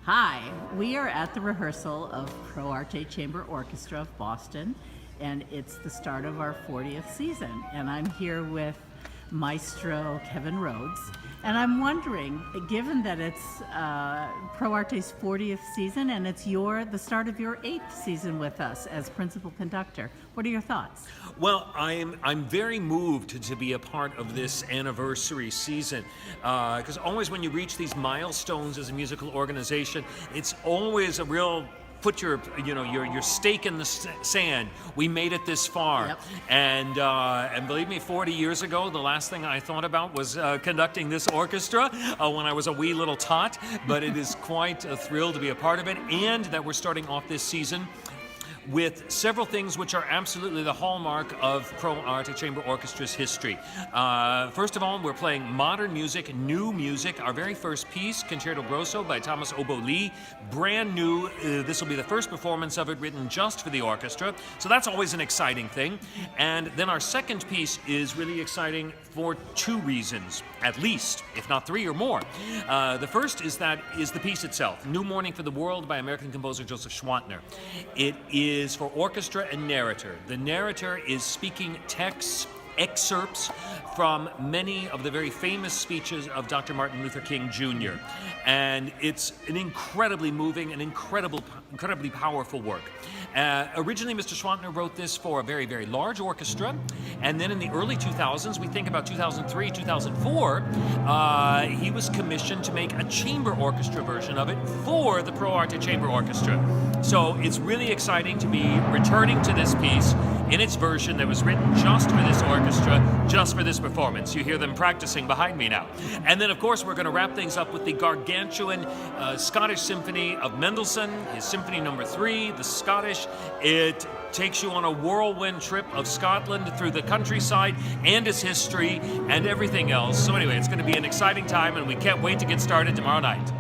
Hi, we are at the rehearsal of Arte Chamber Orchestra of Boston, and it's the start of our 40th season. And I'm here with Maestro Kevin Rhodes, and I'm wondering, given that it's Arte's 40th season and it's the start of your 8th season with us as principal conductor, what are your thoughts? Well, I'm very moved to be a part of this anniversary season, because always when you reach these milestones as a musical organization, it's always a real put your stake in the sand. We made it this far. Yep. And believe me, 40 years ago, the last thing I thought about was conducting this orchestra when I was a wee little tot. But it is quite a thrill to be a part of it, and that we're starting off this season with several things which are absolutely the hallmark of Arte Chamber Orchestra's history. First of all, we're playing modern music, new music. Our very first piece, Concerto Grosso by Thomas Obo Lee, brand new. This will be the first performance of it written just for the orchestra, so that's always an exciting thing. And then our second piece is really exciting for two reasons, at least, if not three or more. The first is the piece itself, New Morning for the World by American composer Joseph Schwantner. It is for orchestra and narrator. The narrator is speaking texts, excerpts from many of the very famous speeches of Dr. Martin Luther King Jr. And it's an incredibly moving and incredibly powerful work. Originally, Mr. Schwantner wrote this for a very, very large orchestra, and then in the early 2000s, we think about 2003, 2004, he was commissioned to make a chamber orchestra version of it for the Arte Chamber Orchestra. So it's really exciting to be returning to this piece in its version that was written just for this orchestra, just for this performance. You hear them practicing behind me now. And then, of course, we're going to wrap things up with the gargantuan Scottish Symphony of Mendelssohn, his Symphony No. 3, the Scottish. It takes you on a whirlwind trip of Scotland through the countryside and its history and everything else. So anyway, it's going to be an exciting time, and we can't wait to get started tomorrow night.